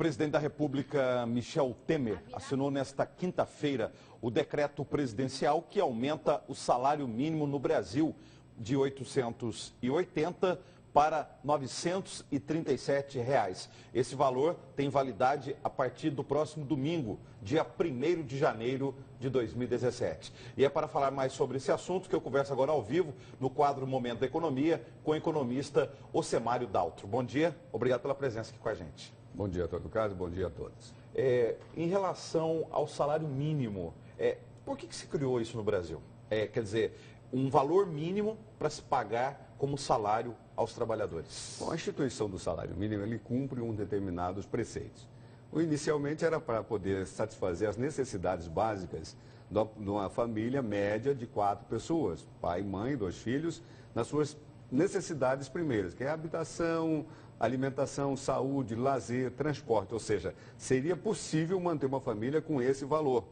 presidente da República, Michel Temer, assinou nesta quinta-feira o decreto presidencial que aumenta o salário mínimo no Brasil de R$ 880 para R$ 937. Esse valor tem validade a partir do próximo domingo, dia 1º de janeiro de 2017. E é para falar mais sobre esse assunto que eu converso agora ao vivo, no quadro Momento da Economia, com o economista Ocemário Daltro. Bom dia, obrigado pela presença aqui com a gente. Bom dia, Antônio Carlos, bom dia a todos. Em relação ao salário mínimo, por que se criou isso no Brasil? Quer dizer, um valor mínimo para se pagar como salário aos trabalhadores. Bom, a instituição do salário mínimo, ele cumpre determinados preceitos. Inicialmente era para poder satisfazer as necessidades básicas de uma família média de 4 pessoas, pai, mãe, 2 filhos, nas suas necessidades primeiras, que é habitação, alimentação, saúde, lazer, transporte, ou seja, seria possível manter uma família com esse valor.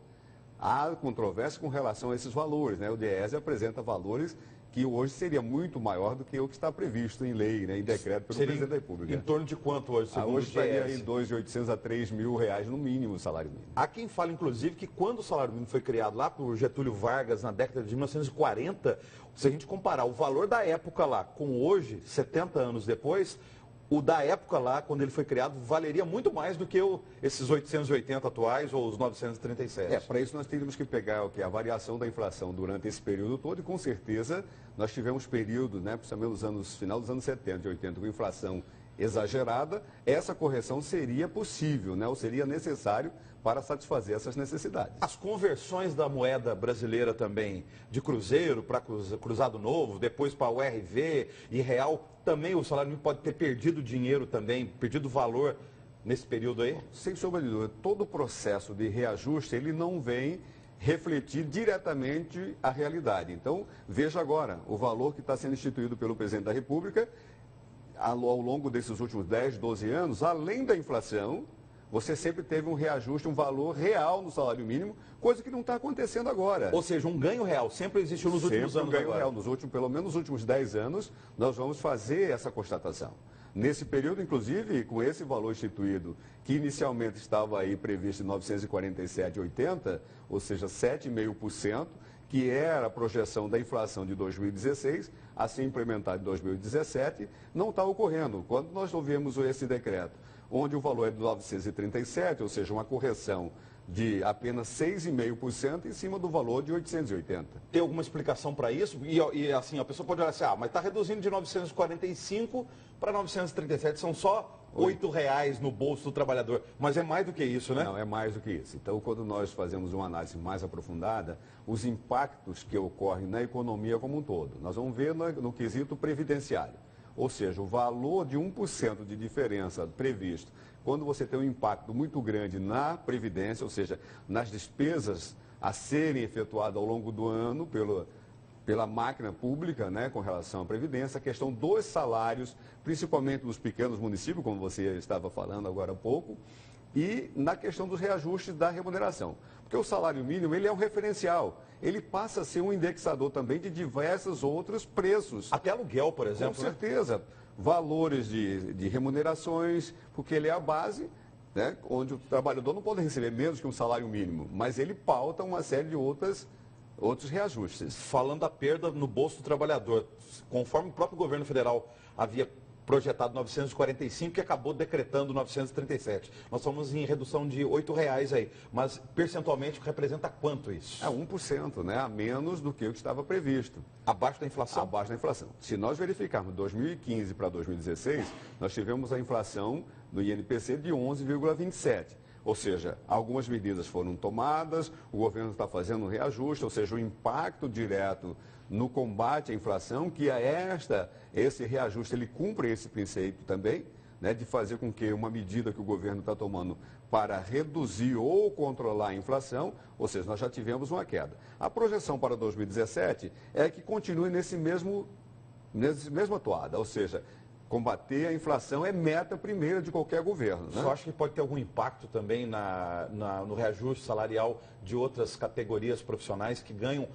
Há controvérsia com relação a esses valores, né? O DIEESE apresenta valores que hoje seria muito maior do que o que está previsto em lei, né, em decreto pelo presidente da República. Em torno de quanto hoje, segundo hoje o DIEESE? estaria em R$ 2.800 a R$ 3.000 no mínimo o salário mínimo. Há quem fala, inclusive, que quando o salário mínimo foi criado lá por Getúlio Vargas, na década de 1940, se a gente comparar o valor da época lá com hoje, 70 anos depois, o da época lá, quando ele foi criado, valeria muito mais do que esses 880 atuais ou os 937. Para isso nós teríamos que pegar a variação da inflação durante esse período todo e com certeza nós tivemos período, né, principalmente final dos anos 70 e 80, com inflação exagerada, essa correção seria possível, né, ou seria necessário para satisfazer essas necessidades. As conversões da moeda brasileira também, de cruzeiro para cruzado novo, depois para o RV e real, também o salário mínimo pode ter perdido dinheiro também, perdido valor nesse período aí? Sem sombra de dúvida, todo o processo de reajuste, ele não vem refletir diretamente a realidade. Então, veja agora, o valor que está sendo instituído pelo presidente da República, ao longo desses últimos 10, 12 anos, além da inflação, você sempre teve um reajuste, um valor real no salário mínimo, coisa que não está acontecendo agora. Ou seja, um ganho real sempre existiu nos últimos anos. Um ganho real. Pelo menos nos últimos 10 anos, nós vamos fazer essa constatação. Nesse período, inclusive, com esse valor instituído, que inicialmente estava aí previsto em 947,80, ou seja, 7,5%, que era a projeção da inflação de 2016, assim implementada em 2017, não está ocorrendo. Quando nós ouvimos esse decreto, onde o valor é de 937, ou seja, uma correção de apenas 6,5% em cima do valor de 880. Tem alguma explicação para isso? E assim, a pessoa pode olhar assim, mas está reduzindo de 945 para 937, são só R$ 8 no bolso do trabalhador. Mas é mais do que isso, né? Não, é mais do que isso. Então, quando nós fazemos uma análise mais aprofundada, os impactos que ocorrem na economia como um todo, nós vamos ver no quesito previdenciário. Ou seja, o valor de 1% de diferença previsto, quando você tem um impacto muito grande na Previdência, ou seja, nas despesas a serem efetuadas ao longo do ano pela máquina pública, né, com relação à Previdência, a questão dos salários, principalmente nos pequenos municípios, como você estava falando agora há pouco, e na questão dos reajustes da remuneração. Porque o salário mínimo, ele é um referencial. Ele passa a ser um indexador também de diversos outros preços. Até aluguel, por exemplo. Com certeza. Né? Valores de remunerações, porque ele é a base, né, onde o trabalhador não pode receber menos que um salário mínimo, mas ele pauta uma série de outros reajustes. Falando da perda no bolso do trabalhador, conforme o próprio governo federal havia projetado 945, que acabou decretando 937. Nós estamos em redução de R$ 8 aí, mas percentualmente representa quanto isso? 1%, né? A menos do que o que estava previsto. Abaixo da inflação? Abaixo da inflação. Se nós verificarmos 2015 para 2016, nós tivemos a inflação do INPC de 11,27%. Ou seja, algumas medidas foram tomadas, o governo está fazendo um reajuste, ou seja, o impacto direto no combate à inflação, que esse reajuste ele cumpre esse princípio também, né, de fazer com que uma medida que o governo está tomando para reduzir ou controlar a inflação, ou seja, nós já tivemos uma queda. A projeção para 2017 é que continue nesse mesmo atuada, ou seja, combater a inflação é meta primeira de qualquer governo. Né? Você acha que pode ter algum impacto também no reajuste salarial de outras categorias profissionais que ganham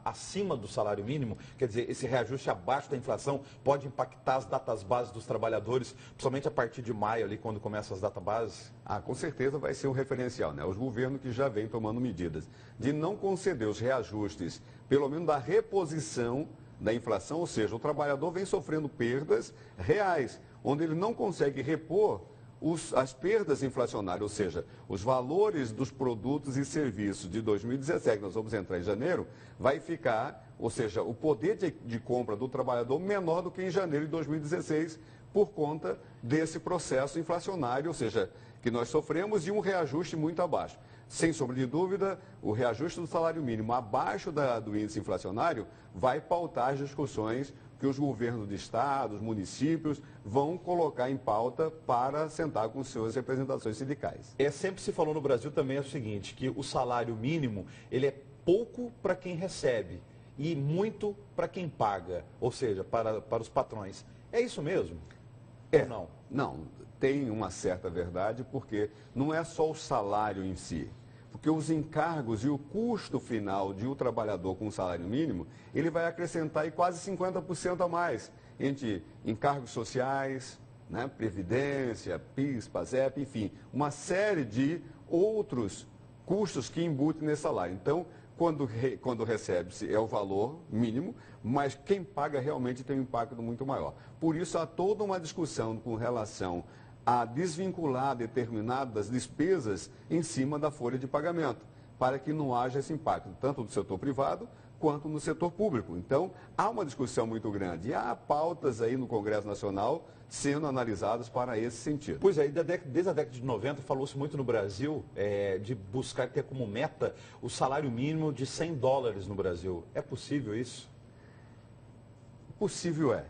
acima do salário mínimo? Quer dizer, esse reajuste abaixo da inflação pode impactar as datas bases dos trabalhadores, principalmente a partir de maio, ali, quando começam as datas bases? Com certeza vai ser um referencial, né? Os governos que já vêm tomando medidas de não conceder os reajustes, pelo menos da reposição da inflação, ou seja, o trabalhador vem sofrendo perdas reais, onde ele não consegue repor as perdas inflacionárias, ou seja, os valores dos produtos e serviços de 2017, que nós vamos entrar em janeiro, vai ficar, ou seja, o poder de compra do trabalhador menor do que em janeiro de 2016, por conta desse processo inflacionário, ou seja, que nós sofremos de um reajuste muito abaixo. Sem sombra de dúvida, o reajuste do salário mínimo abaixo do índice inflacionário vai pautar as discussões que os governos de estado, os municípios vão colocar em pauta para sentar com suas representações sindicais. Sempre se falou no Brasil também o seguinte, que o salário mínimo, ele é pouco para quem recebe e muito para quem paga, ou seja, para os patrões. É isso mesmo? Ou não? Não, tem uma certa verdade, porque não é só o salário em si. Porque os encargos e o custo final de um trabalhador com salário mínimo, ele vai acrescentar aí quase 50% a mais, entre encargos sociais, né, previdência, PIS, PASEP, enfim, uma série de outros custos que embutem nesse salário. Então, quando recebe-se é o valor mínimo, mas quem paga realmente tem um impacto muito maior. Por isso, há toda uma discussão com relação a desvincular determinadas despesas em cima da folha de pagamento, para que não haja esse impacto, tanto no setor privado quanto no setor público. Então, há uma discussão muito grande e há pautas aí no Congresso Nacional sendo analisadas para esse sentido. Pois é, desde a década de 90 falou-se muito no Brasil de buscar ter como meta o salário mínimo de $100 no Brasil. É possível isso? Possível é,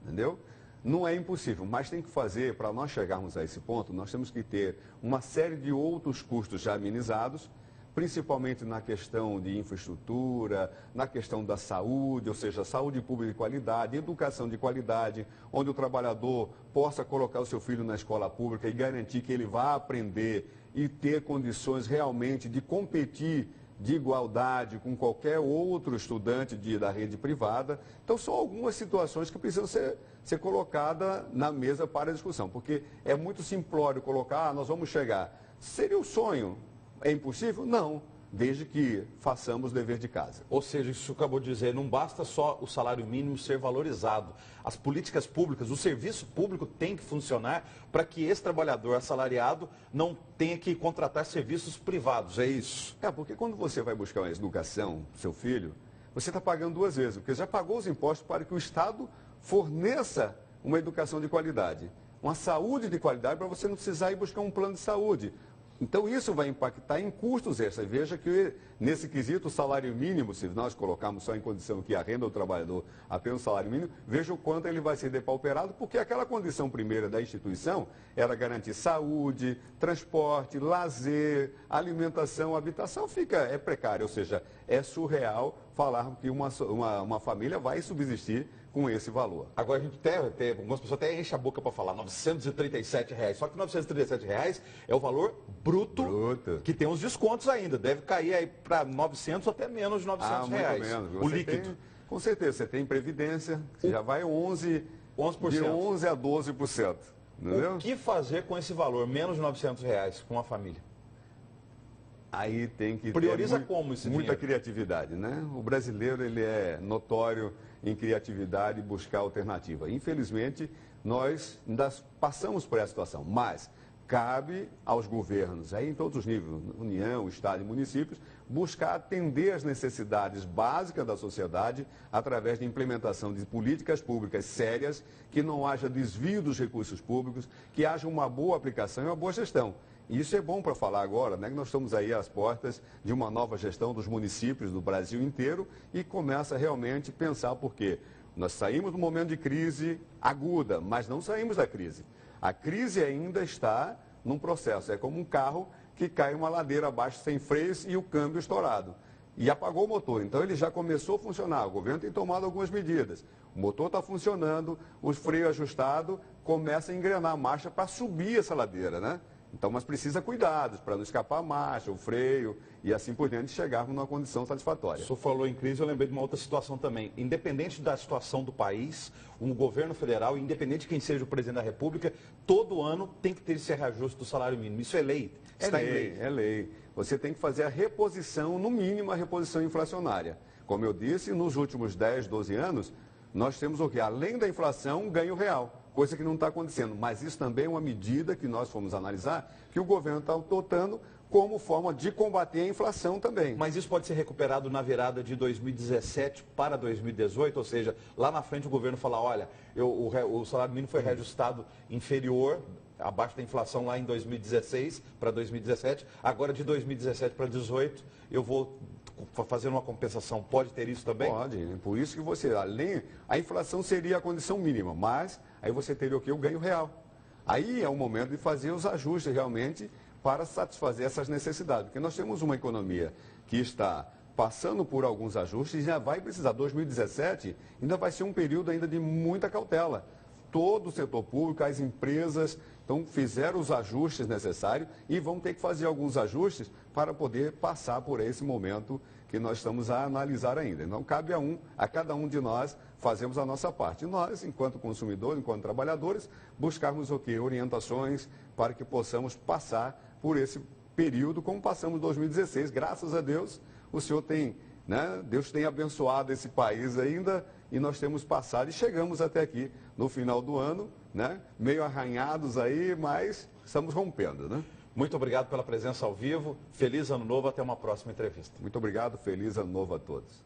entendeu? Não é impossível, mas tem que fazer, para nós chegarmos a esse ponto, nós temos que ter uma série de outros custos já amenizados, principalmente na questão de infraestrutura, na questão da saúde, ou seja, saúde pública de qualidade, educação de qualidade, onde o trabalhador possa colocar o seu filho na escola pública e garantir que ele vá aprender e ter condições realmente de competir de igualdade com qualquer outro estudante da rede privada. Então, são algumas situações que precisam ser colocadas na mesa para a discussão, porque é muito simplório colocar, nós vamos chegar. Seria o sonho? É impossível? Não, desde que façamos o dever de casa. Ou seja, isso que o senhor acabou de dizer, não basta só o salário mínimo ser valorizado. As políticas públicas, o serviço público tem que funcionar para que esse trabalhador assalariado não tenha que contratar serviços privados, é isso? Porque quando você vai buscar uma educação, seu filho, você está pagando duas vezes, porque já pagou os impostos para que o Estado forneça uma educação de qualidade, uma saúde de qualidade, para você não precisar ir buscar um plano de saúde. Então, isso vai impactar em custos extras. Veja que, nesse quesito, o salário mínimo, se nós colocarmos só em condição que a renda do trabalhador apenas o salário mínimo, veja o quanto ele vai ser depauperado, porque aquela condição primeira da instituição era garantir saúde, transporte, lazer, alimentação, habitação, é precário, ou seja, é surreal falar que uma família vai subsistir com esse valor. Agora, a gente algumas pessoas até enchem a boca para falar R$937, só que R$937 é o valor bruto, que tem uns descontos ainda, deve cair aí para 900 ou até menos de R$900. Muito menos. O líquido. Com certeza, você tem previdência, já vai 11%. De 11% a 12%. Entendeu? O que fazer com esse valor, menos de R$900 com a família? Aí tem que prioriza ter como esse muita dinheiro? Criatividade, né? O brasileiro, ele é notório em criatividade e buscar alternativa. Infelizmente, nós ainda passamos por essa situação, mas cabe aos governos, aí em todos os níveis, União, Estado e municípios, buscar atender às necessidades básicas da sociedade através de implementação de políticas públicas sérias, que não haja desvio dos recursos públicos, que haja uma boa aplicação e uma boa gestão. E isso é bom para falar agora, né, que nós estamos aí às portas de uma nova gestão dos municípios do Brasil inteiro e começa realmente a pensar por quê. Nós saímos de um momento de crise aguda, mas não saímos da crise. A crise ainda está num processo, é como um carro que cai uma ladeira abaixo sem freios e o câmbio estourado. E apagou o motor, então ele já começou a funcionar, o governo tem tomado algumas medidas. O motor está funcionando, o freio ajustado, começa a engrenar a marcha para subir essa ladeira, né? Então, mas precisa cuidados para não escapar a marcha, o freio e assim por diante chegarmos numa condição satisfatória. O senhor falou em crise, eu lembrei de uma outra situação também. Independente da situação do país, um governo federal, independente de quem seja o presidente da República, todo ano tem que ter esse reajuste do salário mínimo. Isso é lei. Está em lei. É lei. Você tem que fazer a reposição, no mínimo a reposição inflacionária. Como eu disse, nos últimos 10, 12 anos, nós temos o quê? Além da inflação, um ganho real. Coisa que não está acontecendo. Mas isso também é uma medida que nós fomos analisar, que o governo está adotando como forma de combater a inflação também. Mas isso pode ser recuperado na virada de 2017 para 2018? Ou seja, lá na frente o governo fala, olha, o salário mínimo foi reajustado inferior, abaixo da inflação lá em 2016 para 2017. Agora de 2017 para 2018 eu vou fazer uma compensação. Pode ter isso também? Pode. Por isso que você, além, a inflação seria a condição mínima, mas aí você teria o quê? O ganho real. Aí é o momento de fazer os ajustes realmente para satisfazer essas necessidades. Porque nós temos uma economia que está passando por alguns ajustes e já vai precisar. 2017 ainda vai ser um período ainda de muita cautela. Todo o setor público, as empresas, então fizeram os ajustes necessários e vão ter que fazer alguns ajustes para poder passar por esse momento que nós estamos a analisar ainda. Então, cabe a cada um de nós fazermos a nossa parte. E nós, enquanto consumidores, enquanto trabalhadores, buscarmos o quê? Orientações para que possamos passar por esse período como passamos em 2016. Graças a Deus, o Senhor tem, né? Deus tem abençoado esse país ainda e nós temos passado e chegamos até aqui no final do ano, né? Meio arranhados aí, mas estamos rompendo, né? Muito obrigado pela presença ao vivo. Feliz ano novo, até uma próxima entrevista. Muito obrigado, feliz ano novo a todos.